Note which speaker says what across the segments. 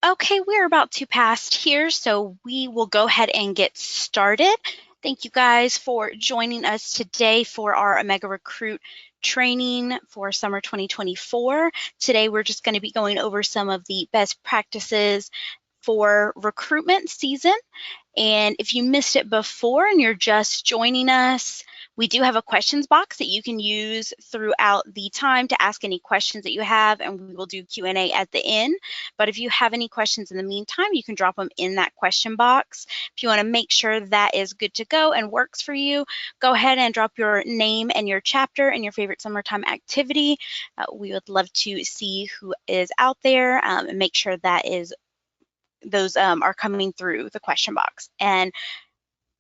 Speaker 1: Okay, we're about to pass here, so we will go ahead and get started. Thank you guys for joining us today for our OmegaRecruit training for summer 2024. Today we're just going to be going over some of the best practices for recruitment season. And if you missed it before and you're just joining us, we do have a questions box that you can use throughout the time to ask any questions that you have, and we will do Q&A at the end. But if you have any questions in the meantime, you can drop them in that question box. If you want to make sure that is good to go and works for you, go ahead and drop your name and your chapter and your favorite summertime activity. We would love to see who is out there and make sure that those are coming through the question box. And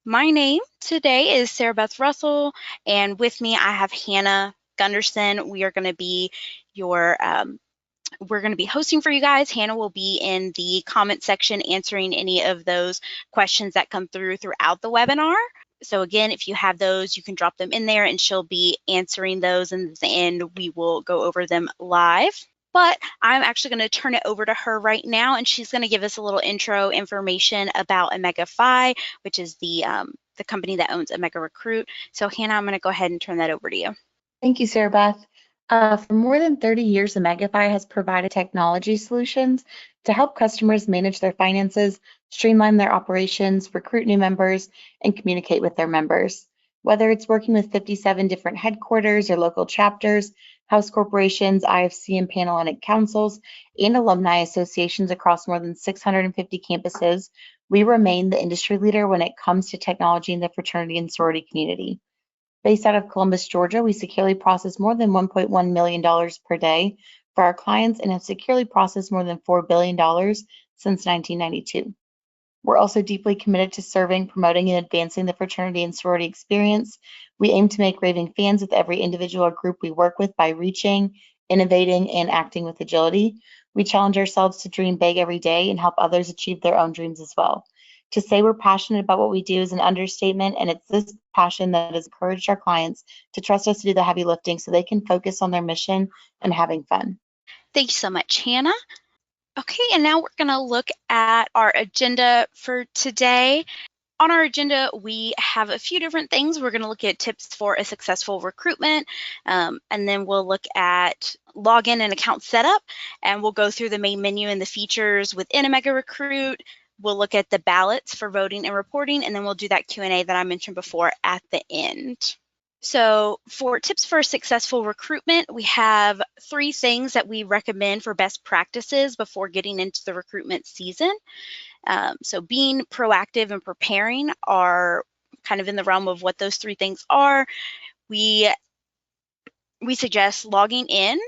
Speaker 1: my name today is Sarah Beth Russell, and with me I have Hannah Gunderson. We are going to be we're going to be hosting for you guys. Hannah will be in the comment section answering any of those questions that come throughout the webinar. So again, if you have those, you can drop them in there and she'll be answering those, and at the end we will go over them live. But I'm actually going to turn it over to her right now, and she's going to give us a little intro information about OmegaFi, which is the company that owns OmegaRecruit. So Hannah, I'm going to go ahead and turn that over to you.
Speaker 2: Thank you, Sarah Beth. For more than 30 years, OmegaFi has provided technology solutions to help customers manage their finances, streamline their operations, recruit new members, and communicate with their members. Whether it's working with 57 different headquarters or local chapters, house corporations, IFC and Panhellenic councils, and alumni associations across more than 650 campuses, we remain the industry leader when it comes to technology in the fraternity and sorority community. Based out of Columbus, Georgia, we securely process more than $1.1 million per day for our clients and have securely processed more than $4 billion since 1992. We're also deeply committed to serving, promoting, and advancing the fraternity and sorority experience. We aim to make raving fans with every individual or group we work with by reaching, innovating, and acting with agility. We challenge ourselves to dream big every day and help others achieve their own dreams as well. To say we're passionate about what we do is an understatement, and it's this passion that has encouraged our clients to trust us to do the heavy lifting so they can focus on their mission and having fun.
Speaker 1: Thank you so much, Hannah. Okay, and now we're going to look at our agenda for today. On our agenda, we have a few different things. We're going to look at tips for a successful recruitment, and then we'll look at login and account setup, and we'll go through the main menu and the features within OmegaRecruit. We'll look at the ballots for voting and reporting, and then we'll do that Q&A that I mentioned before at the end. So for tips for successful recruitment, we have 3 things that we recommend for best practices before getting into the recruitment season. So being proactive and preparing are kind of in the realm of what those 3 things are. We suggest logging in,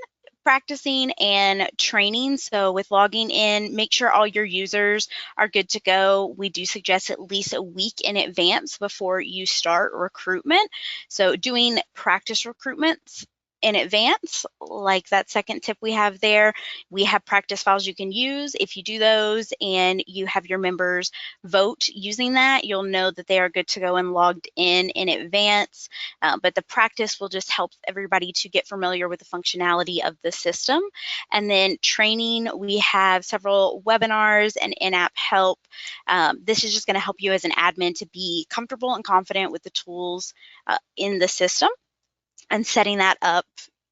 Speaker 1: practicing, and training. So with logging in, make sure all your users are good to go. We do suggest at least a week in advance before you start recruitment. So doing practice recruitments in advance, like that second tip we have there. We have practice files you can use. If you do those and you have your members vote using that, you'll know that they are good to go and logged in advance. But the practice will just help everybody to get familiar with the functionality of the system. And then training, we have several webinars and in-app help. This is just going to help you as an admin to be comfortable and confident with the tools in the system, and setting that up,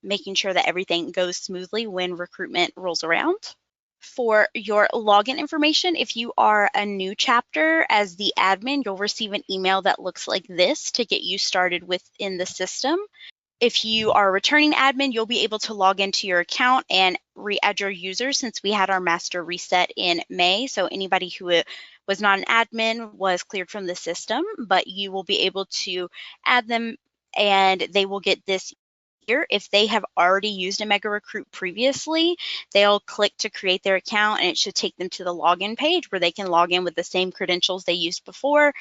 Speaker 1: making sure that everything goes smoothly when recruitment rolls around. For your login information, if you are a new chapter, as the admin, you'll receive an email that looks like this to get you started within the system. If you are a returning admin, you'll be able to log into your account and re-add your users, since we had our master reset in May. So anybody who was not an admin was cleared from the system, but you will be able to add them and they will get this here. If they have already used OmegaRecruit previously, they'll click to create their account and it should take them to the login page where they can log in with the same credentials they used before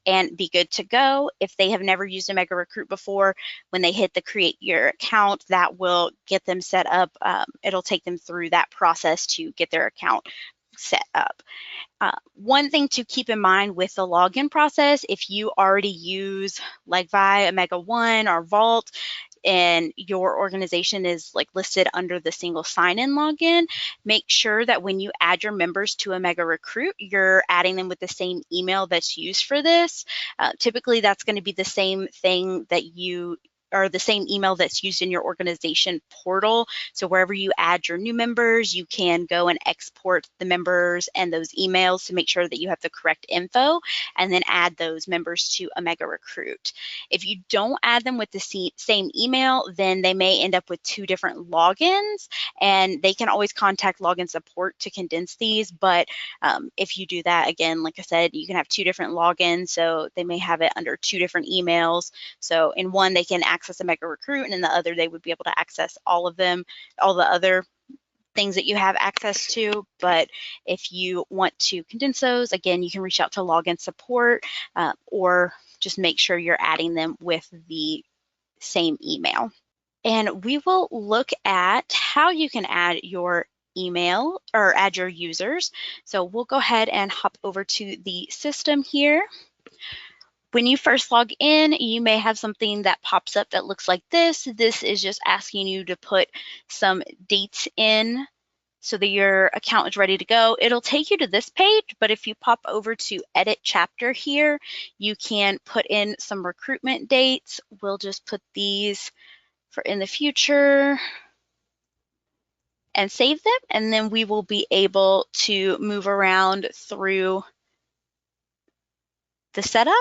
Speaker 1: and be good to go. If they have never used OmegaRecruit before, when they hit the create your account, that will get them set up. It'll take them through that process to get their account set up. One thing to keep in mind with the login process, if you already use LegVi, Omega One, or Vault, and your organization is like listed under the single sign-in login, make sure that when you add your members to OmegaRecruit, you're adding them with the same email that's used for this. Typically, that's going to be the same thing that you or the same email that's used in your organization portal. So wherever you add your new members, you can go and export the members and those emails to make sure that you have the correct info, and then add those members to OmegaRecruit. If you don't add them with the same email, then they may end up with 2 different logins, and they can always contact login support to condense these. But if you do that, again, like I said, you can have 2 different logins, so they may have it under 2 different emails. So in one, they can access OmegaRecruit, and in the other, they would be able to access all of them, all the other things that you have access to. But if you want to condense those, again, you can reach out to login support, or just make sure you're adding them with the same email. And we will look at how you can add your email or add your users. So we'll go ahead and hop over to the system here. When you first log in, you may have something that pops up that looks like this. This is just asking you to put some dates in so that your account is ready to go. It'll take you to this page, but if you pop over to Edit Chapter here, you can put in some recruitment dates. We'll just put these for in the future and save them, and then we will be able to move around through the setup.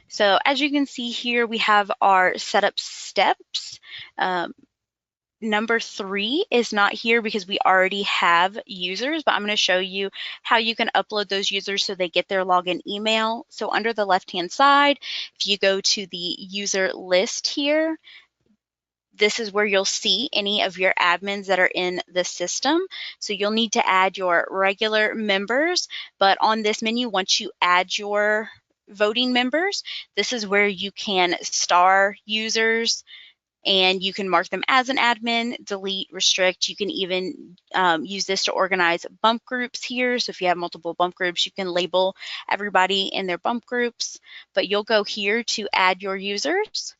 Speaker 1: So as you can see here, we have our setup steps. Number 3 is not here because we already have users, but I'm going to show you how you can upload those users so they get their login email. So under the left-hand side, if you go to the user list here, this is where you'll see any of your admins that are in the system. So you'll need to add your regular members, but on this menu, once you add your voting members, this is where you can star users, and you can mark them as an admin, delete, restrict. You can even use this to organize bump groups here. So if you have multiple bump groups, you can label everybody in their bump groups. But you'll go here to add your users,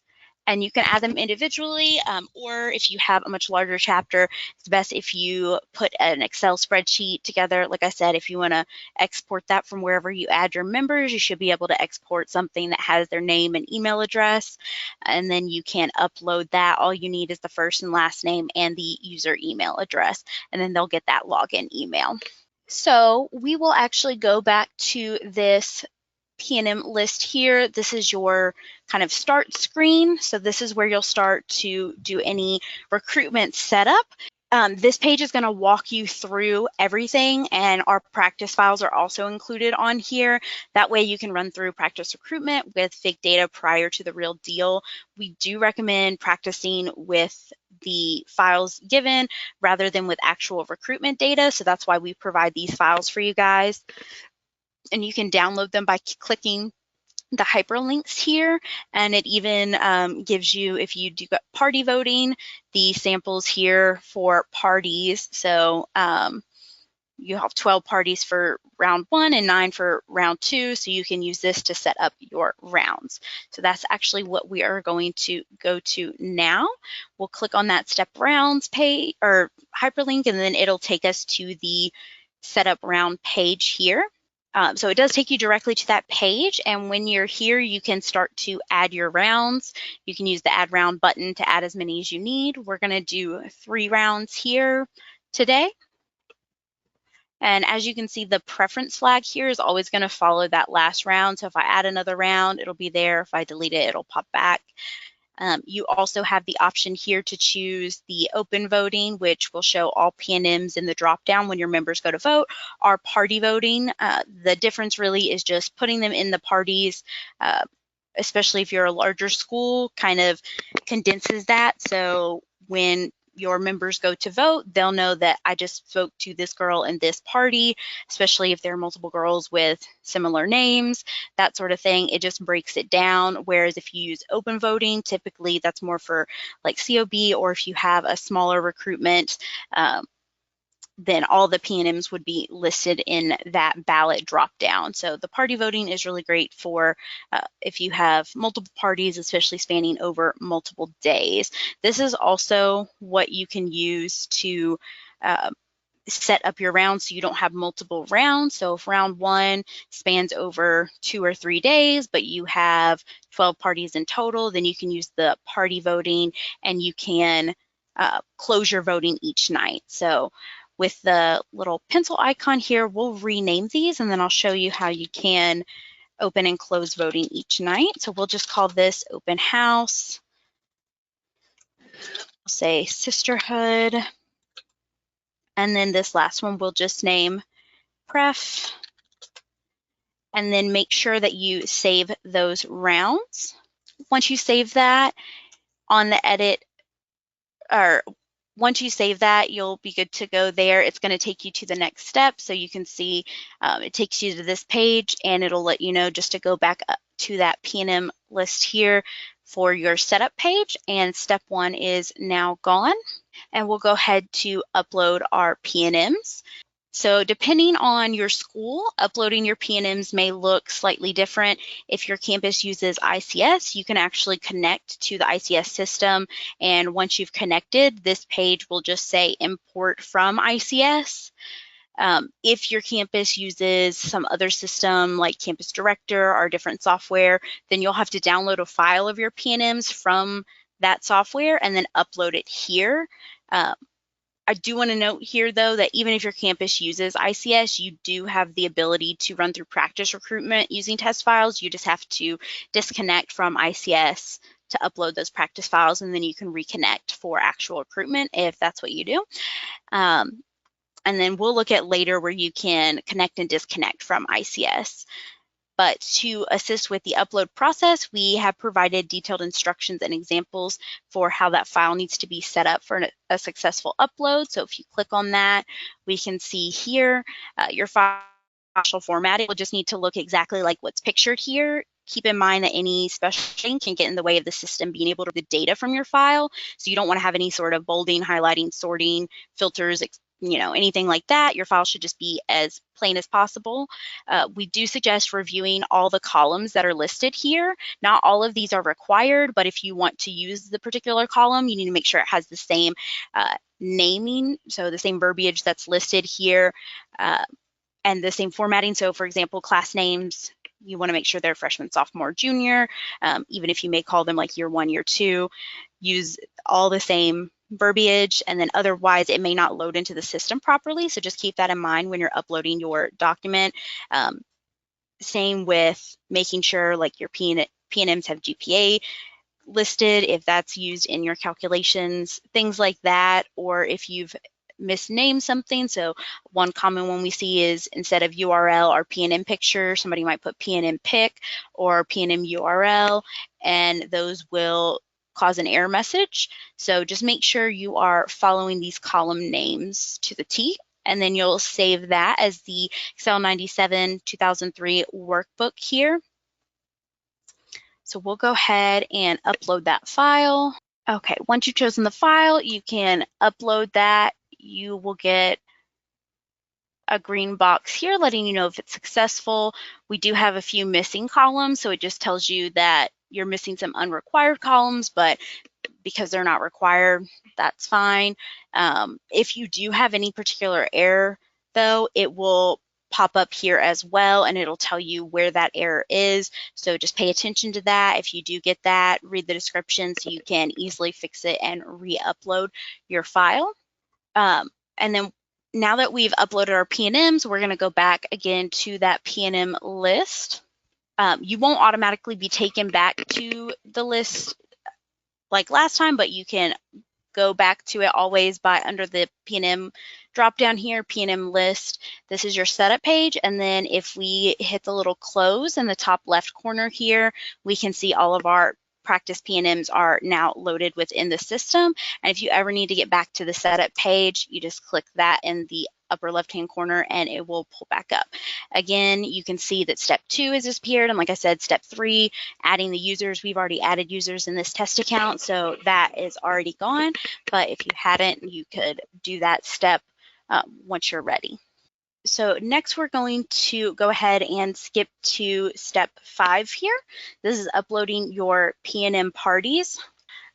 Speaker 1: and you can add them individually, or if you have a much larger chapter, it's best if you put an Excel spreadsheet together. Like I said, if you want to export that from wherever you add your members, you should be able to export something that has their name and email address, and then you can upload that. All you need is the first and last name and the user email address, and then they'll get that login email. So we will actually go back to this P&M list here. This is your kind of start screen. So this is where you'll start to do any recruitment setup. This page is going to walk you through everything, and our practice files are also included on here. That way you can run through practice recruitment with fake data prior to the real deal. We do recommend practicing with the files given rather than with actual recruitment data. So that's why we provide these files for you guys. And you can download them by clicking the hyperlinks here, and it even gives you, if you do party voting, the samples here for parties. So you have 12 parties for round 1 and 9 for round 2, so you can use this to set up your rounds. So that's actually what we are going to go to now. We'll click on that step rounds page or hyperlink, and then it'll take us to the setup round page here. So it does take you directly to that page, and when you're here, you can start to add your rounds. You can use the add round button to add as many as you need. We're going to do 3 rounds here today. And as you can see, the preference flag here is always going to follow that last round. So if I add another round, it'll be there. If I delete it, it'll pop back. You also have the option here to choose the open voting, which will show all P&Ms in the drop-down when your members go to vote. Our party voting, the difference really is just putting them in the parties, especially if you're a larger school, kind of condenses that. So when your members go to vote, they'll know that I just spoke to this girl in this party, especially if there are multiple girls with similar names, that sort of thing. It just breaks it down. Whereas if you use open voting, typically that's more for like COB, or if you have a smaller recruitment, then all the P&Ms would be listed in that ballot drop down. So the party voting is really great for if you have multiple parties, especially spanning over multiple days. This is also what you can use to set up your rounds so you don't have multiple rounds. So if round 1 spans over 2 or 3 days, but you have 12 parties in total, then you can use the party voting and you can close your voting each night. So with the little pencil icon here, we'll rename these and then I'll show you how you can open and close voting each night. So we'll just call this open house. I'll say sisterhood. And then this last one we'll just name pref. And then make sure that you save those rounds. Once you save that on the edit, or once you save that, you'll be good to go there. It's going to take you to the next step. So you can see it takes you to this page and it'll let you know just to go back up to that P&M list here for your setup page. And step 1 is now gone. And we'll go ahead to upload our P&Ms. So depending on your school, uploading your P&Ms may look slightly different. If your campus uses ICS, you can actually connect to the ICS system. And once you've connected, this page will just say import from ICS. If your campus uses some other system like Campus Director or different software, then you'll have to download a file of your P&Ms from that software and then upload it here. I do want to note here, though, that even if your campus uses ICS, you do have the ability to run through practice recruitment using test files. You just have to disconnect from ICS to upload those practice files, and then you can reconnect for actual recruitment if that's what you do. And then we'll look at later where you can connect and disconnect from ICS. But to assist with the upload process, we have provided detailed instructions and examples for how that file needs to be set up for a successful upload. So if you click on that, we can see here your file formatting will just need to look exactly like what's pictured here. Keep in mind that any special thing can get in the way of the system being able to read the data from your file. So you don't want to have any sort of bolding, highlighting, sorting, filters, anything like that. Your file should just be as plain as possible. We do suggest reviewing all the columns that are listed here. Not all of these are required, but if you want to use the particular column, you need to make sure it has the same naming, so the same verbiage that's listed here, and the same formatting. So for example, class names, you want to make sure they're freshman, sophomore, junior, even if you may call them like year 1, year 2, use all the same verbiage, and then otherwise it may not load into the system properly. So just keep that in mind when you're uploading your document. Same with making sure like your P&Ms have GPA listed, if that's used in your calculations, things like that, or if you've misnamed something. So one common one we see is instead of URL or P&M picture, somebody might put P&M pic or P&M URL, and those will cause an error message. So just make sure you are following these column names to the T, and then you'll save that as the Excel 97 2003 workbook here. So we'll go ahead and upload that file. Okay, once you've chosen the file, you can upload that. You will get a green box here letting you know if it's successful. We do have a few missing columns, so it just tells you that you're missing some unrequired columns, but because they're not required, that's fine. If you do have any particular error, though, it will pop up here as well, and it'll tell you where that error is. So just pay attention to that. If you do get that, read the description so you can easily fix it and re-upload your file. And then now that we've uploaded our P&Ms, we're going to go back again to that P&M list. You won't automatically be taken back to the list like last time, but you can go back to it always by under the P&M drop down here, P&M list. This is your setup page, and then if we hit the little close in the top left corner here, we can see all of our practice P&Ms are now loaded within the system. And if you ever need to get back to the setup page, you just click that in the upper left-hand corner and it will pull back up. Again, you can see that step 2 has disappeared. And like I said, step 3, adding the users, we've already added users in this test account, so that is already gone. But if you hadn't, you could do that step once you're ready. So next we're going to go ahead and skip to step 5 here. This is uploading your P&M parties.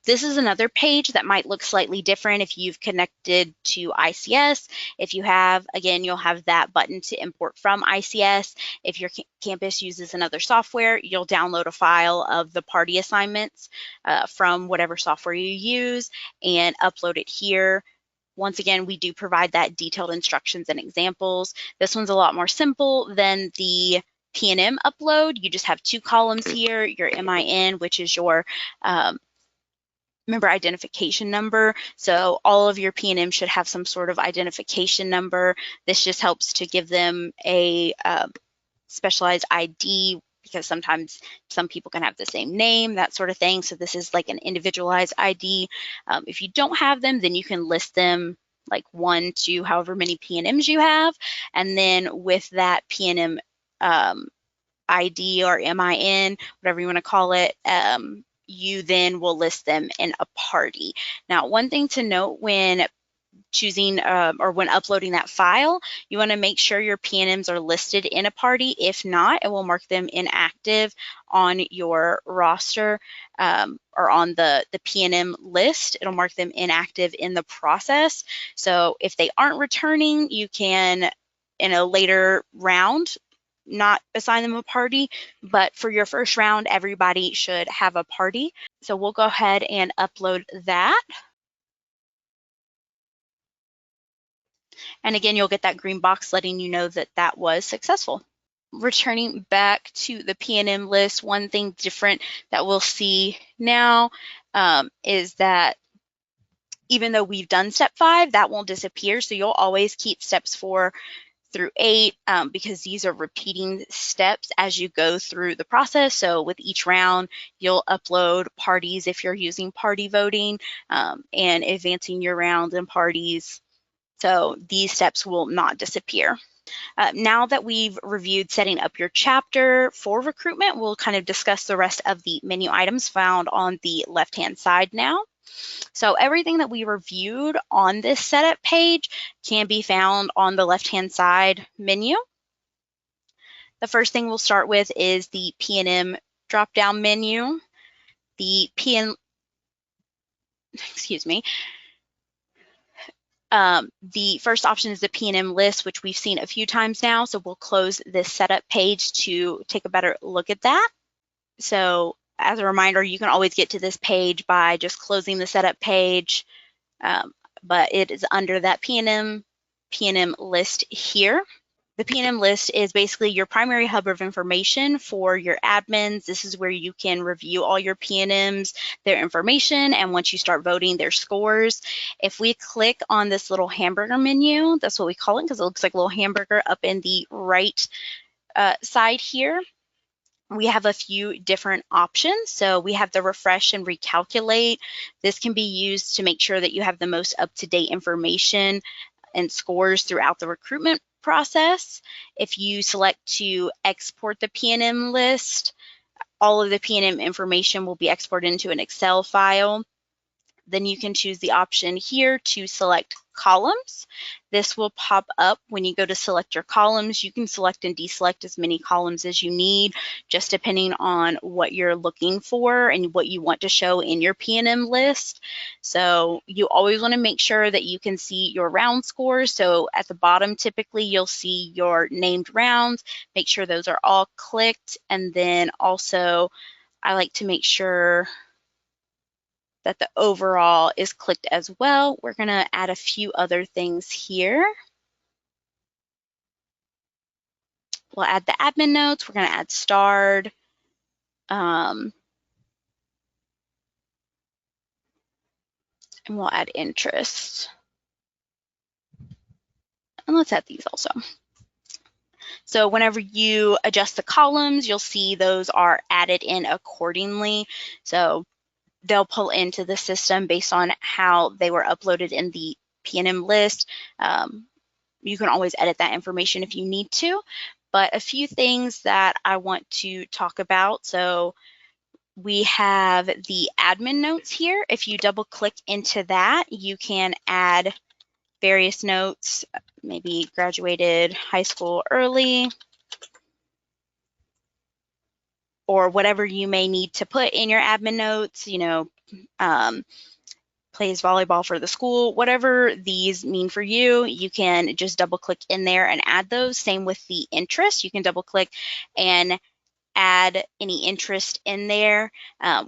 Speaker 1: This is another page that might look slightly different if you've connected to ICS. If you have, again, you'll have that button to import from ICS. If your campus uses another software, you'll download a file of the party assignments from whatever software you use and upload it here. Once again, we do provide that detailed instructions and examples. This one's a lot more simple than the P&M upload. You just have 2 columns here, your MIN, which is your member identification number. So all of your P&M should have some sort of identification number. This just helps to give them a specialized ID, because sometimes some people can have the same name, that sort of thing. So this is like an individualized ID. If you don't have them, then you can list them like 1 to however many P&Ms you have. And then with that P&M ID or MIN, whatever you want to call it, you then will list them in a party. Now, one thing to note when choosing or when uploading that file, you want to make sure your P&Ms are listed in a party. If not, it will mark them inactive on your roster or on the P&M list. It'll mark them inactive in the process. So if they aren't returning, you can, in a later round, not assign them a party, but for your first round, everybody should have a party. So we'll go ahead and upload that. And again, you'll get that green box letting you know that that was successful. Returning back to the P&M list, one thing different that we'll see now is that even though we've done step 5, that won't disappear. So you'll always keep steps 4 through 8 because these are repeating steps as you go through the process. So with each round, you'll upload parties if you're using party voting and advancing your rounds and parties. So these steps will not disappear. Now that we've reviewed setting up your chapter for recruitment, we'll kind of discuss the rest of the menu items found on the left-hand side now. So everything that we reviewed on this setup page can be found on the left-hand side menu. The first thing we'll start with is the P&M drop-down menu. The the first option is the P&M list, which we've seen a few times now. So we'll close this setup page to take a better look at that. So as a reminder, you can always get to this page by just closing the setup page, but it is under that P&M list here. The P&M list is basically your primary hub of information for your admins. This is where you can review all your P&Ms, their information, and once you start voting, their scores. If we click on this little hamburger menu, that's what we call it because it looks like a little hamburger up in the right side here, we have a few different options. So we have the refresh and recalculate. This can be used to make sure that you have the most up-to-date information and scores throughout the recruitment process. If you select to export the P&M list, all of the P&M information will be exported into an Excel file. Then you can choose the option here to select columns. This will pop up when you go to select your columns. You can select and deselect as many columns as you need, just depending on what you're looking for and what you want to show in your P&M list. So you always want to make sure that you can see your round scores. So at the bottom, typically you'll see your named rounds. Make sure those are all clicked. And then also I like to make sure that the overall is clicked as well. We're going to add a few other things here. We'll add the admin notes. We're going to add starred. And we'll add interest. And let's add these also. So whenever you adjust the columns, you'll see those are added in accordingly. So they'll pull into the system based on how they were uploaded in the P&M list. You can always edit that information if you need to, but a few things that I want to talk about. So we have the admin notes here. If you double click into that, you can add various notes, maybe graduated high school early, or whatever you may need to put in your admin notes, plays volleyball for the school, whatever these mean for you, you can just double click in there and add those. Same with the interest. You can double click and add any interest in there.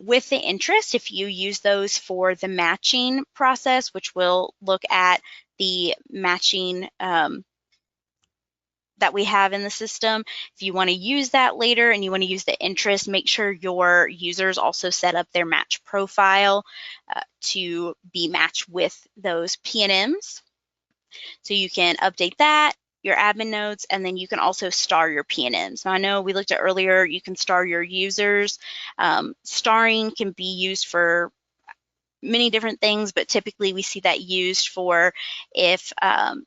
Speaker 1: With the interest, if you use those for the matching process, which we'll look at the matching that we have in the system. If you want to use that later and you want to use the interest, make sure your users also set up their match profile to be matched with those P&Ms. So you can update that, your admin notes, and then you can also star your P&Ms. Now I know we looked at earlier, you can star your users. Starring can be used for many different things, but typically we see that used for if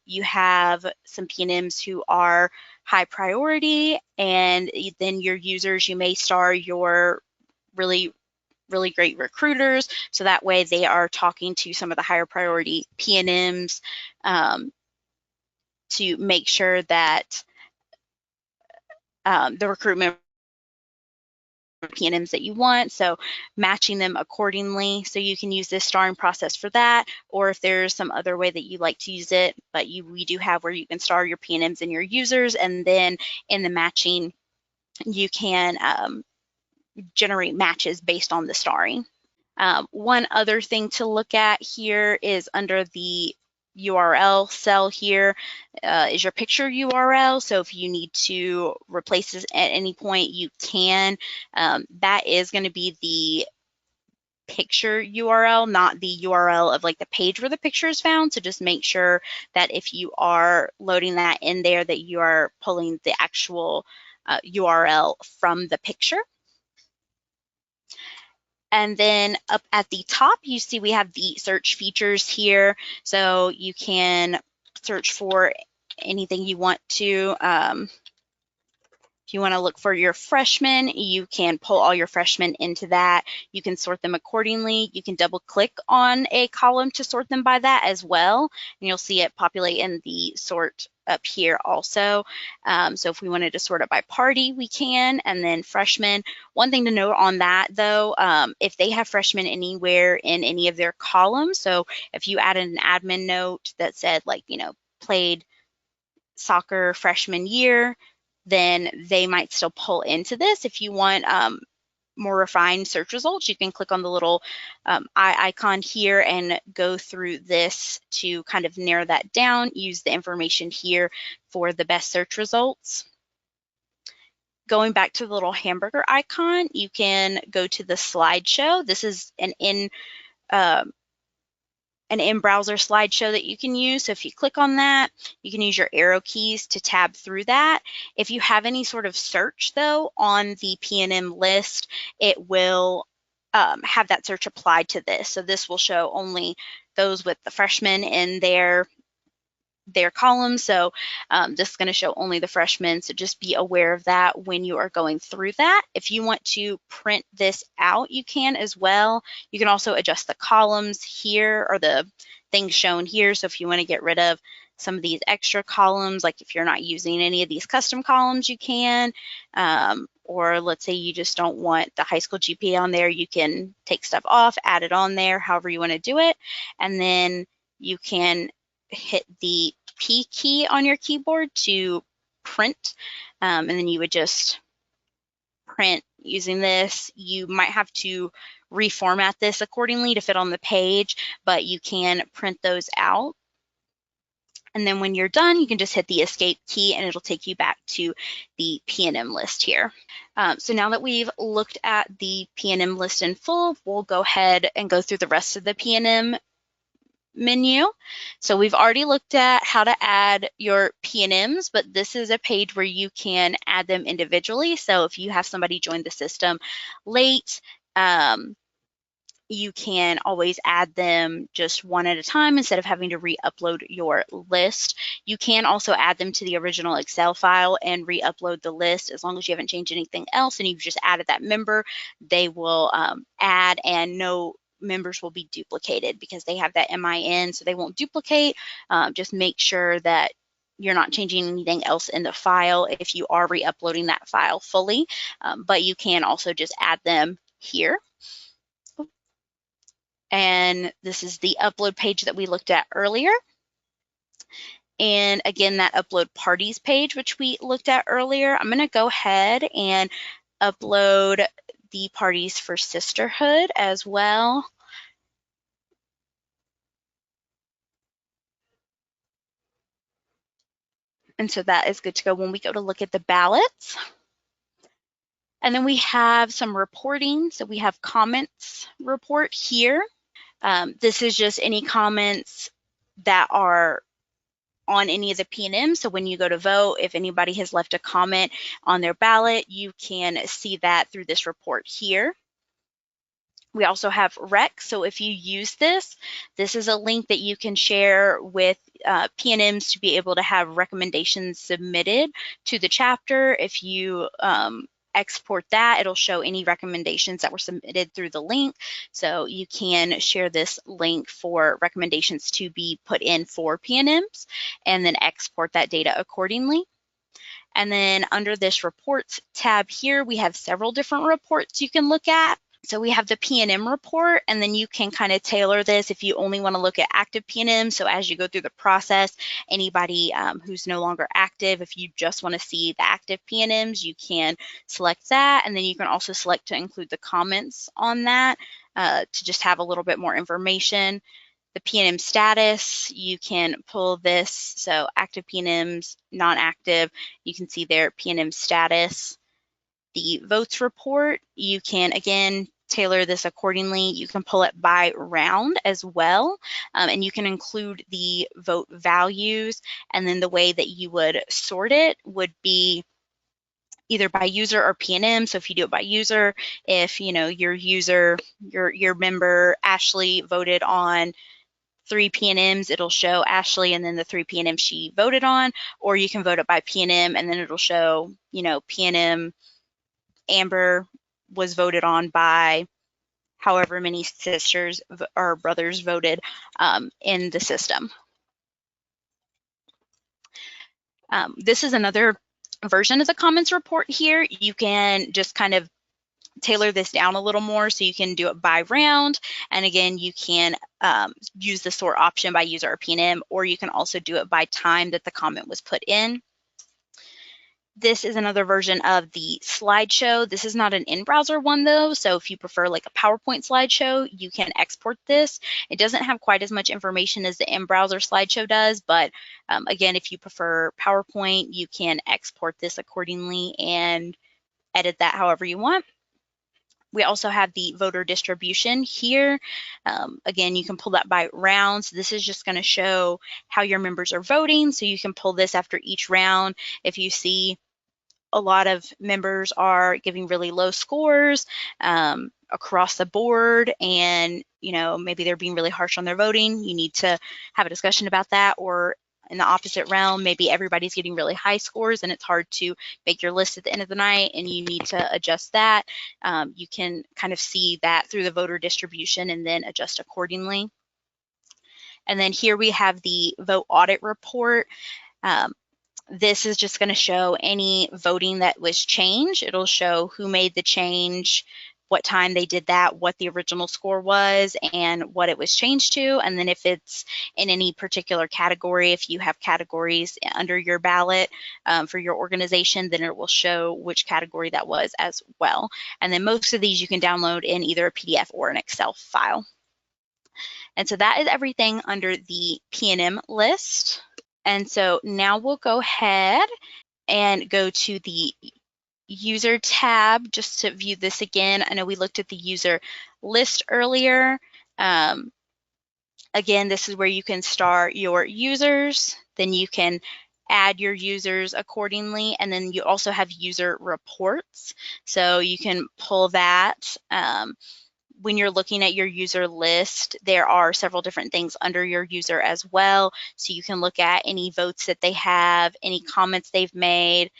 Speaker 1: you have some P&Ms who are high priority, and then your users, you may star your really great recruiters, so that way they are talking to some of the higher priority P&Ms to make sure that the recruitment P&Ms that you want, so matching them accordingly. So you can use this starring process for that, or if there's some other way that you like to use it, but we do have where you can star your P&Ms and your users, and then in the matching, you can generate matches based on the starring. One other thing to look at here is under the URL cell here is your picture URL. So if you need to replace this at any point, you can. That is going to be the picture URL, not the URL of like the page where the picture is found. So just make sure that if you are loading that in there, that you are pulling the actual URL from the picture. And then up at the top, you see we have the search features here. So you can search for anything you want to. If you want to look for your freshmen, you can pull all your freshmen into that. You can sort them accordingly. You can double click on a column to sort them by that as well. And you'll see it populate in the sort up here also. So if we wanted to sort it by party, we can, and then freshmen. One thing to note on that though, if they have freshmen anywhere in any of their columns, so if you added an admin note that said like, played soccer freshman year, then they might still pull into this. If you want more refined search results, you can click on the little eye icon here and go through this to kind of narrow that down, use the information here for the best search results. Going back to the little hamburger icon, you can go to the slideshow. This is an in-browser slideshow that you can use. So if you click on that, you can use your arrow keys to tab through that. If you have any sort of search though on the P&M list, it will have that search applied to this. So this will show only those with the freshmen in their columns. So this is going to show only the freshmen. So just be aware of that when you are going through that. If you want to print this out, you can as well. You can also adjust the columns here or the things shown here. So if you want to get rid of some of these extra columns, like if you're not using any of these custom columns, you can. Or let's say you just don't want the high school GPA on there, you can take stuff off, add it on there, however you want to do it. And then you can hit the P key on your keyboard to print, and then you would just print using this. You might have to reformat this accordingly to fit on the page, but you can print those out. And then when you're done, you can just hit the escape key and it'll take you back to the P&M list here. So now that we've looked at the P&M list in full, we'll go ahead and go through the rest of the P&M menu. So we've already looked at how to add your P&Ms, but this is a page where you can add them individually. So if you have somebody join the system late, you can always add them just one at a time instead of having to re-upload your list. You can also add them to the original Excel file and re-upload the list as long as you haven't changed anything else and you've just added that member. They will add, and no members will be duplicated because they have that MIN, so they won't duplicate. Just make sure that you're not changing anything else in the file if you are re-uploading that file fully, but you can also just add them here. And this is the upload page that we looked at earlier. And again, that upload parties page, which we looked at earlier, I'm going to go ahead and upload the parties for sisterhood as well. And so that is good to go when we go to look at the ballots. And then we have some reporting. So we have comments report here. This is just any comments that are on any of the P&Ms. So when you go to vote, if anybody has left a comment on their ballot, you can see that through this report here. We also have rec. So if you use this, this is a link that you can share with P&Ms to be able to have recommendations submitted to the chapter. If you export that, it'll show any recommendations that were submitted through the link. So you can share this link for recommendations to be put in for P&Ms and then export that data accordingly. And then under this reports tab here, we have several different reports you can look at. So we have the P&M report, and then you can kind of tailor this if you only want to look at active P&M. So as you go through the process, anybody who's no longer active, if you just want to see the active P&Ms, you can select that. And then you can also select to include the comments on that to just have a little bit more information. The P&M status, you can pull this. So active P&Ms, non-active, you can see their P&M status. The votes report, you can, again, tailor this accordingly. You can pull it by round as well, and you can include the vote values, and then the way that you would sort it would be either by user or P&M. So if you do it by user, if your user, your member Ashley voted on 3 P&Ms, it'll show Ashley and then the 3 P&Ms she voted on, or you can vote it by P&M and then it'll show, P&M Amber was voted on by however many sisters or brothers voted in the system. This is another version of the comments report here. You can just kind of tailor this down a little more, so you can do it by round. And again, you can use the sort option by user or P&M, or you can also do it by time that the comment was put in. This is another version of the slideshow. This is not an in-browser one though, so if you prefer like a PowerPoint slideshow, you can export this. It doesn't have quite as much information as the in-browser slideshow does, but again, if you prefer PowerPoint, you can export this accordingly and edit that however you want. We also have the voter distribution here. Again, you can pull that by rounds. This is just going to show how your members are voting. So you can pull this after each round. If you see a lot of members are giving really low scores across the board, and maybe they're being really harsh on their voting, you need to have a discussion about that. Or in the opposite realm, maybe everybody's getting really high scores and it's hard to make your list at the end of the night and you need to adjust that. You can kind of see that through the voter distribution and then adjust accordingly. And then here we have the vote audit report. This is just going to show any voting that was changed. It'll show who made the change, what time they did that, what the original score was, and what it was changed to. And then if it's in any particular category, if you have categories under your ballot for your organization, then it will show which category that was as well. And then most of these you can download in either a PDF or an Excel file. And so that is everything under the P&M list. And so now we'll go ahead and go to the user tab just to view this again. I know we looked at the user list earlier. Again, this is where you can start your users, then you can add your users accordingly, and then you also have user reports. So you can pull that. When you're looking at your user list, there are several different things under your user as well. So you can look at any votes that they have, any comments they've made,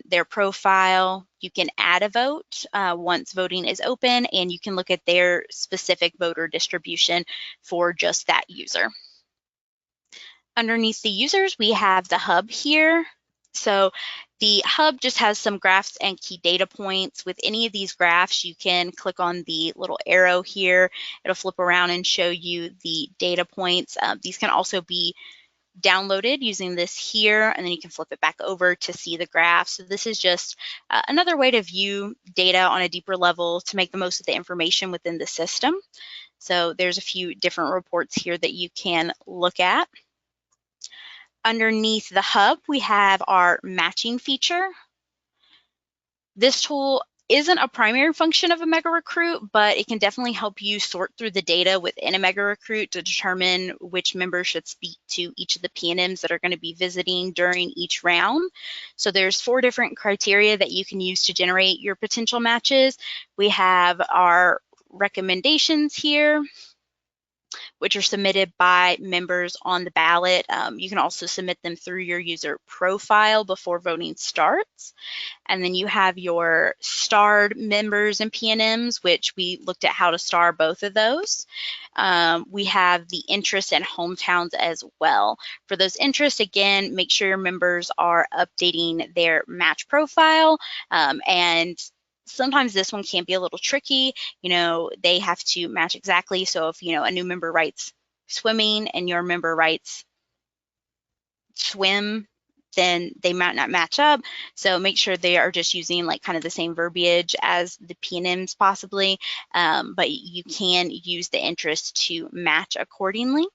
Speaker 1: their profile. You can add a vote once voting is open, and you can look at their specific voter distribution for just that user. Underneath the users, we have the hub here. So the hub just has some graphs and key data points. With any of these graphs, you can click on the little arrow here. It'll flip around and show you the data points. These can also be downloaded using this here, and then you can flip it back over to see the graph. So this is just another way to view data on a deeper level to make the most of the information within the system. So there's a few different reports here that you can look at. Underneath the hub, we have our matching feature. This tool isn't a primary function of OmegaRecruit, but it can definitely help you sort through the data within OmegaRecruit to determine which members should speak to each of the PNMs that are going to be visiting during each round. So there's 4 different criteria that you can use to generate your potential matches. We have our recommendations here, which are submitted by members on the ballot. You can also submit them through your user profile before voting starts. And then you have your starred members and PNMs, which we looked at how to star both of those. We have the interests and hometowns as well. For those interests, again, make sure your members are updating their match profile, and sometimes this one can be a little tricky. They have to match exactly. So if, a new member writes swimming and your member writes swim, then they might not match up. So make sure they are just using like kind of the same verbiage as the PNMs possibly, but you can use the interest to match accordingly.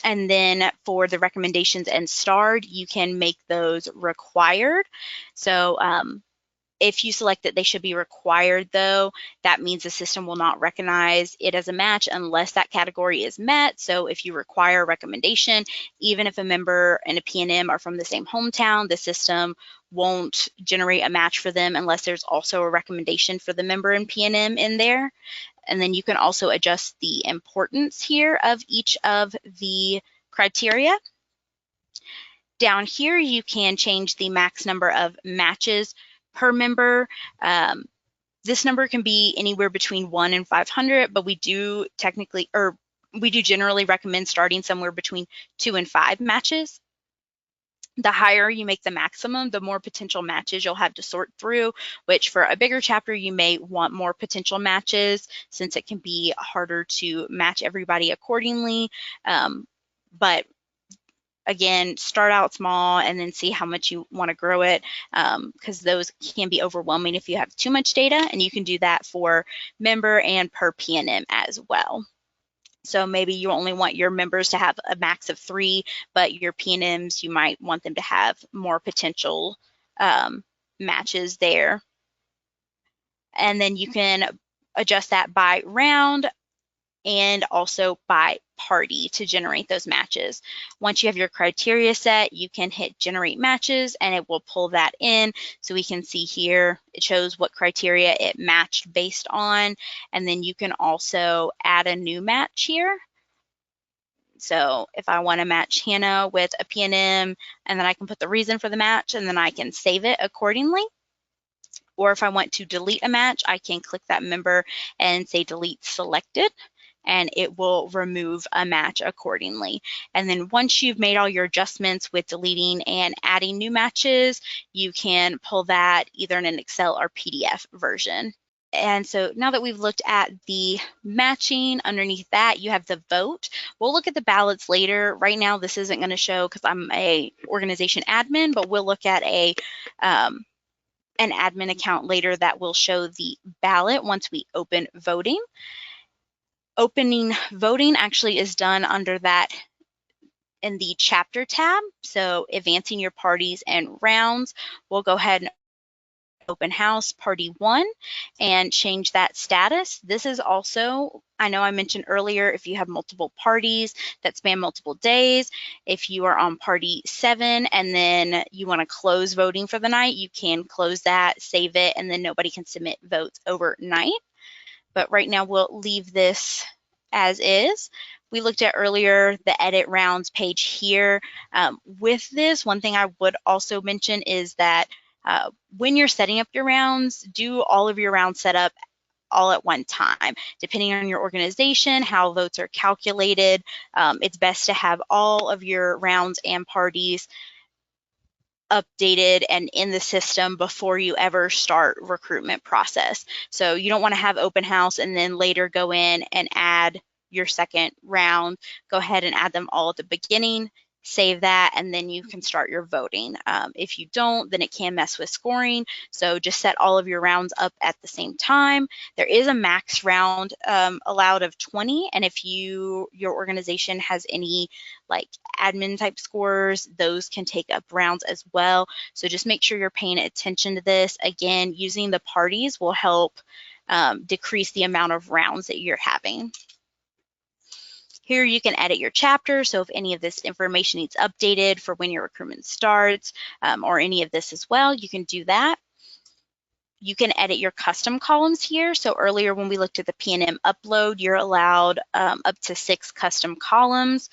Speaker 1: And then for the recommendations and starred, you can make those required. So if you select that they should be required, though, that means the system will not recognize it as a match unless that category is met. So if you require a recommendation, even if a member and a PNM are from the same hometown, the system won't generate a match for them unless there's also a recommendation for the member and PNM in there. And then you can also adjust the importance here of each of the criteria. Down here, you can change the max number of matches per member. This number can be anywhere between 1 and 500, but we do generally recommend starting somewhere between 2 and 5 matches. The higher you make the maximum, the more potential matches you'll have to sort through, which for a bigger chapter, you may want more potential matches since it can be harder to match everybody accordingly. But again, start out small and then see how much you want to grow it, because those can be overwhelming if you have too much data, and you can do that for member and per PNM as well. So maybe you only want your members to have a max of 3, but your PNMs, you might want them to have more potential matches there. And then you can adjust that by round and also by party to generate those matches. Once you have your criteria set, you can hit generate matches and it will pull that in. So we can see here, it shows what criteria it matched based on. And then you can also add a new match here. So if I want to match Hannah with a PNM, and then I can put the reason for the match and then I can save it accordingly. Or if I want to delete a match, I can click that member and say delete selected, and it will remove a match accordingly. And then once you've made all your adjustments with deleting and adding new matches, you can pull that either in an Excel or PDF version. And so now that we've looked at the matching, underneath that you have the vote. We'll look at the ballots later. Right now this isn't going to show because I'm a organization admin, but we'll look at an admin account later that will show the ballot once we open voting. Opening voting actually is done under that in the chapter tab. So advancing your parties and rounds, we'll go ahead and open house party 1 and change that status. This is also, I know I mentioned earlier, if you have multiple parties that span multiple days, if you are on party 7 and then you want to close voting for the night, you can close that, save it, and then nobody can submit votes overnight. But right now we'll leave this as is. We looked at earlier the edit rounds page here. With this, one thing I would also mention is that When you're setting up your rounds, do all of your round setup all at one time. Depending on your organization, how votes are calculated, it's best to have all of your rounds and parties updated and in the system before you ever start recruitment process. So you don't want to have open house and then later go in and add your second round. Go ahead and add them all at the beginning, save that, and then you can start your voting. If you don't, then it can mess with scoring. So just set all of your rounds up at the same time. There is a max round allowed of 20, and if your organization has any like admin type scores, those can take up rounds as well. So just make sure you're paying attention to this. Again, using the parties will help decrease the amount of rounds that you're having. Here you can edit your chapter, so if any of this information needs updated for when your recruitment starts or any of this as well, you can do that. You can edit your custom columns here. So earlier when we looked at the P&M upload, you're allowed up to 6 custom columns.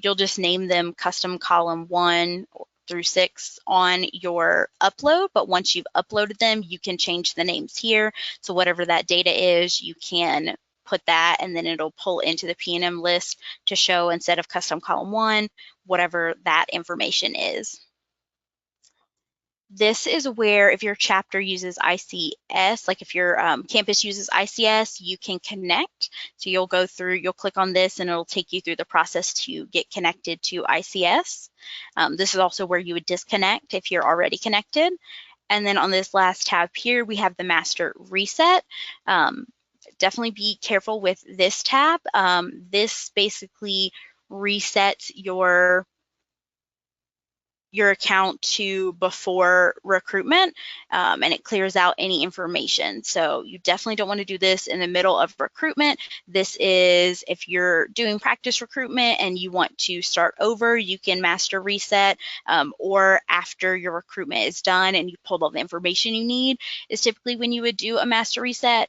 Speaker 1: You'll just name them custom column 1 through 6 on your upload, but once you've uploaded them, you can change the names here. So whatever that data is, you can put that and then it'll pull into the P&M list to show instead of custom column 1, whatever that information is. This is where if your chapter uses ICS, like if your campus uses ICS, you can connect. So you'll go through, you'll click on this and it'll take you through the process to get connected to ICS. This is also where you would disconnect if you're already connected. And then on this last tab here, we have the master reset. Definitely be careful with this tab. This basically resets your account to before recruitment and it clears out any information. So you definitely don't want to do this in the middle of recruitment. This is if you're doing practice recruitment and you want to start over, you can master reset or after your recruitment is done and you pulled all the information you need is typically when you would do a master reset.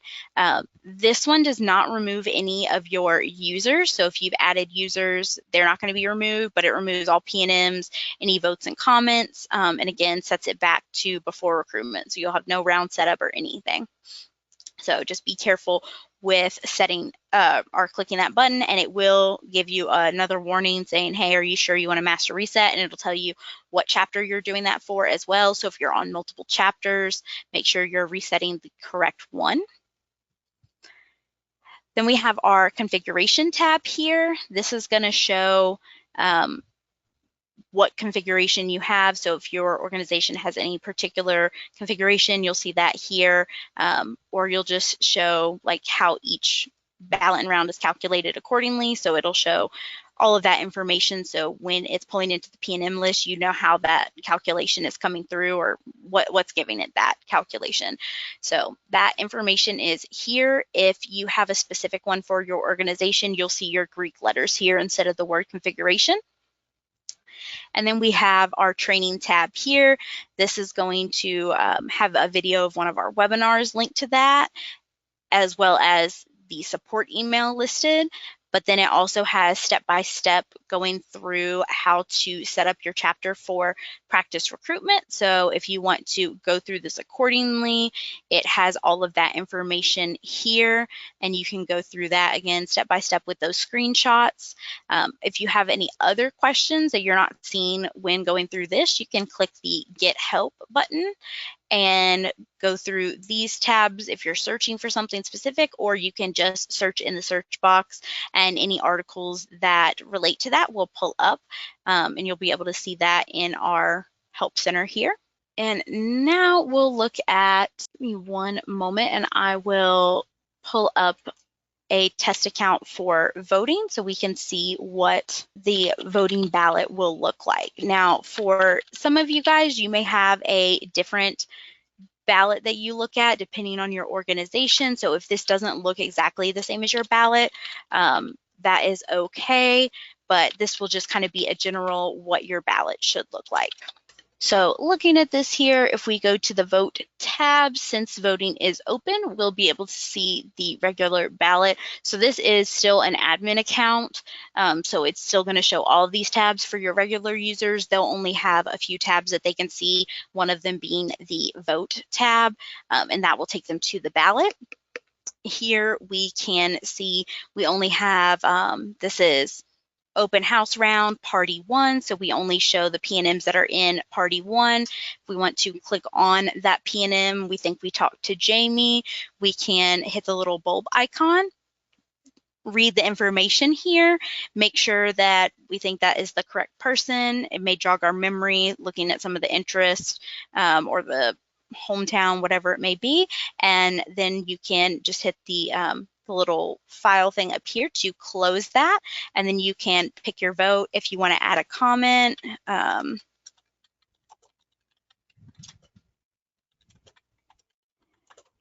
Speaker 1: This one does not remove any of your users. So if you've added users, they're not going to be removed, but it removes all P&Ms, any votes and comments, and again, sets it back to before recruitment. So you'll have no round setup or anything. So just be careful with setting or clicking that button and it will give you another warning saying, hey, are you sure you want to master reset? And it'll tell you what chapter you're doing that for as well. So if you're on multiple chapters, make sure you're resetting the correct one. Then we have our configuration tab here. This is going to show what configuration you have. So if your organization has any particular configuration, you'll see that here, or you'll just show like how each ballot and round is calculated accordingly. So it'll show all of that information. So when it's pulling into the P&M list, you know how that calculation is coming through or what's giving it that calculation. So that information is here. If you have a specific one for your organization, you'll see your Greek letters here instead of the word configuration. And then we have our training tab here. This is going to have a video of one of our webinars linked to that, as well as the support email listed. But then it also has step-by-step going through how to set up your chapter for practice recruitment. So if you want to go through this accordingly, it has all of that information here, and you can go through that again step-by-step with those screenshots. If you have any other questions that you're not seeing when going through this, you can click the Get Help button and go through these tabs if you're searching for something specific, or you can just search in the search box and any articles that relate to that will pull up and you'll be able to see that in our help center here. And now we'll look at, give me one moment and I will pull up a test account for voting so we can see what the voting ballot will look like. Now, for some of you guys, you may have a different ballot that you look at depending on your organization. So if this doesn't look exactly the same as your ballot, that is okay, but this will just kind of be a general what your ballot should look like. So looking at this here, if we go to the vote tab, since voting is open, we'll be able to see the regular ballot. So this is still an admin account. So it's still going to show all of these tabs for your regular users. They'll only have a few tabs that they can see, one of them being the vote tab, and that will take them to the ballot. Here we can see we only have, this is open house round party 1, so we only show the P&Ms that are in party 1. If we want to click on that P&M, we think we talked to Jamie, we can hit the little bulb icon, read the information here, make sure that we think that is the correct person. It may jog our memory looking at some of the interests or the hometown, whatever it may be, and then you can just hit the little file thing up here to close that, and then you can pick your vote. If you want to add a comment,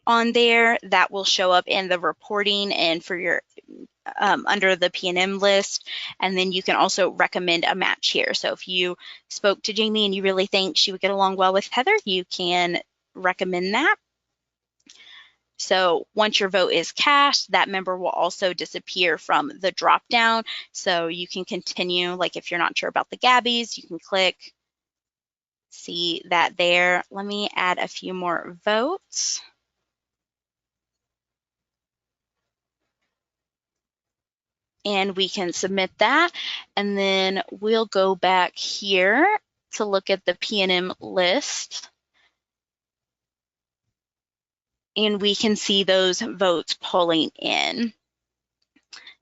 Speaker 1: on there, that will show up in the reporting and for your under the P&M list, and then you can also recommend a match here. So if you spoke to Jamie and you really think she would get along well with Heather, you can recommend that. So once your vote is cast, that member will also disappear from the drop down. So you can continue, like if you're not sure about the Gabbies, you can click, see that there. Let me add a few more votes. And we can submit that. And then we'll go back here to look at the P&M list. And we can see those votes pulling in.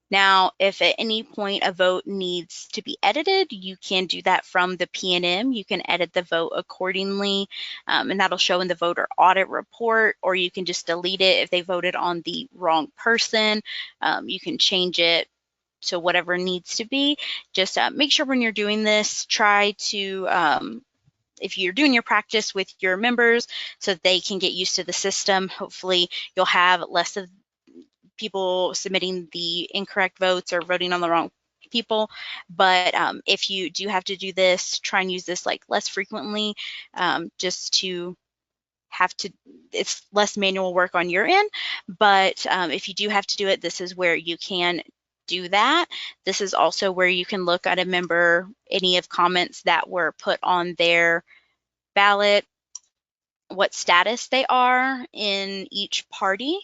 Speaker 1: Now, if at any point a vote needs to be edited, you can do that from the P&M. You can edit the vote accordingly, and that'll show in the voter audit report, or you can just delete it if they voted on the wrong person. You can change it to whatever needs to be. Just make sure when you're doing this, try to if you're doing your practice with your members so that they can get used to the system, hopefully you'll have less of people submitting the incorrect votes or voting on the wrong people. But if you do have to do this, try and use this like less frequently, just to have to, it's less manual work on your end. But if you do have to do it, this is where you can do that. This is also where you can look at a member, any of comments that were put on their ballot, what status they are in each party,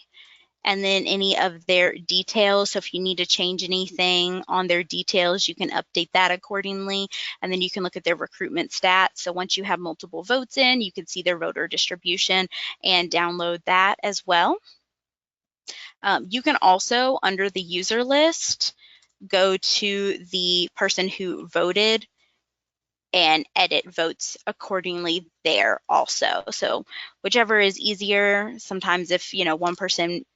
Speaker 1: and then any of their details. So if you need to change anything on their details, you can update that accordingly. And then you can look at their recruitment stats. So once you have multiple votes in, you can see their voter distribution and download that as well. You can also, under the user list, go to the person who voted and edit votes accordingly there also. So whichever is easier. Sometimes if one person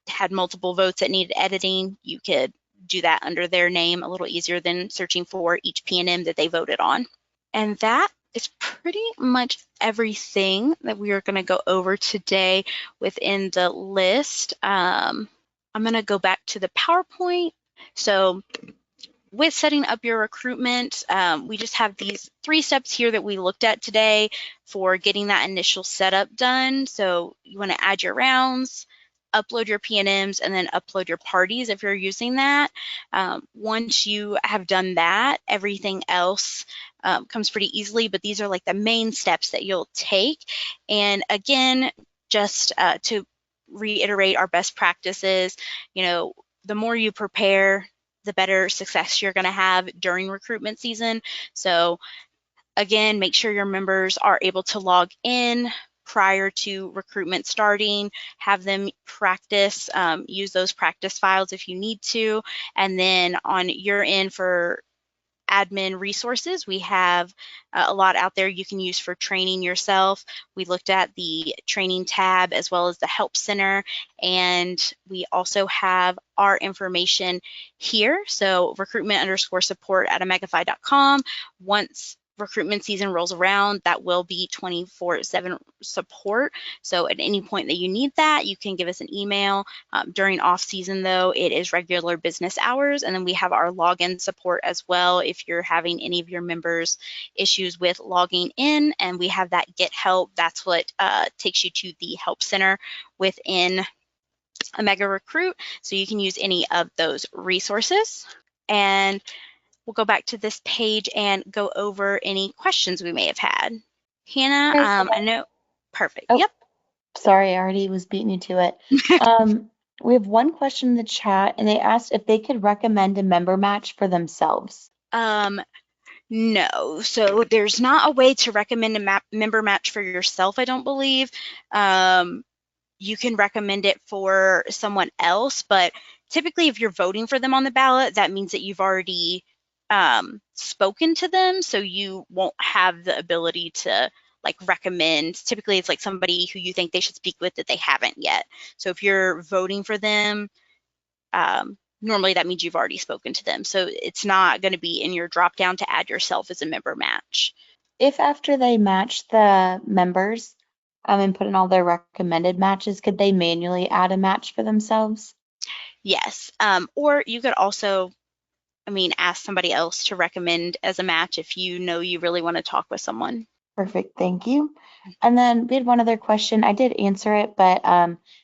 Speaker 1: had multiple votes that needed editing, you could do that under their name, a little easier than searching for each P&M that they voted on. And that is pretty much everything that we are going to go over today within the list. I'm going to go back to the PowerPoint. So with setting up your recruitment, we just have these 3 steps here that we looked at today for getting that initial setup done. So you want to add your rounds, upload your P&Ms, and then upload your parties if you're using that. Once you have done that, everything else comes pretty easily, but these are like the main steps that you'll take. And again, just to reiterate our best practices, the more you prepare, the better success you're going to have during recruitment season. So again, make sure your members are able to log in prior to recruitment starting, have them practice, use those practice files if you need to. And then on your end for admin resources, we have a lot out there you can use for training yourself. We looked at the training tab as well as the help center, and we also have our information here. So recruitment_support@omegafy.com. Once recruitment season rolls around, that will be 24/7 support. So at any point that you need that, you can give us an email. During off season though, it is regular business hours. And then we have our login support as well if you're having any of your members issues with logging in, and we have that get help. That's what takes you to the help center within OmegaRecruit. So you can use any of those resources. And we'll go back to this page and go over any questions we may have had. Hannah,
Speaker 2: Okay, so
Speaker 1: I know, perfect.
Speaker 2: oh,
Speaker 1: Yep.
Speaker 2: sorry, I already was beating you to it. We have one question in the chat, and they asked if they could recommend a member match for themselves.
Speaker 1: Um, no, so there's not a way to recommend a member match for yourself, I don't believe. You can recommend it for someone else, but typically if you're voting for them on the ballot, that means that you've already spoken to them, so you won't have the ability to like recommend. Typically it's like somebody who you think they should speak with that they haven't yet. So if you're voting for them, normally that means you've already spoken to them. So it's not going to be in your drop down to add yourself as a member match.
Speaker 2: If after they match the members and put in all their recommended matches, could they manually add a match for themselves?
Speaker 1: Yes. Or you could also, I mean, ask somebody else to recommend as a match if you know you really want to talk with someone.
Speaker 2: Perfect, thank you. And then we had one other question. I did answer it, but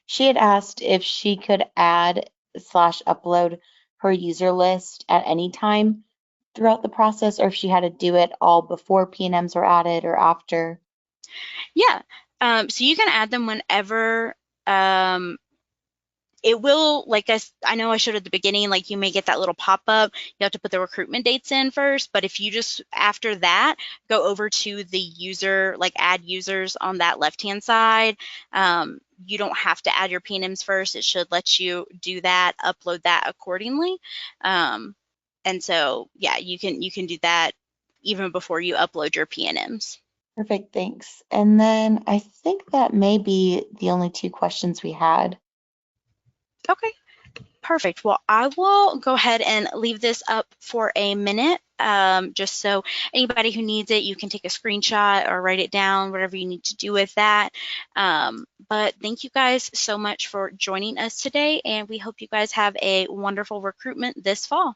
Speaker 2: she had asked if she could add slash upload her user list at any time throughout the process, or if she had to do it all before P&Ms were added or after.
Speaker 1: Yeah. So you can add them whenever. It will, like I know I showed at the beginning, like you may get that little pop-up. You have to put the recruitment dates in first, but if you just, after that, go over to the user, like add users on that left-hand side, you don't have to add your P&Ms first. It should let you do that, upload that accordingly. And so, yeah, you can do that even before you upload your P&Ms.
Speaker 2: Perfect, thanks. And then I think that may be the only two questions we had.
Speaker 1: Okay. Perfect. Well, I will go ahead and leave this up for a minute, just so anybody who needs it, you can take a screenshot or write it down, whatever you need to do with that. But thank you guys so much for joining us today, and we hope you guys have a wonderful recruitment this fall.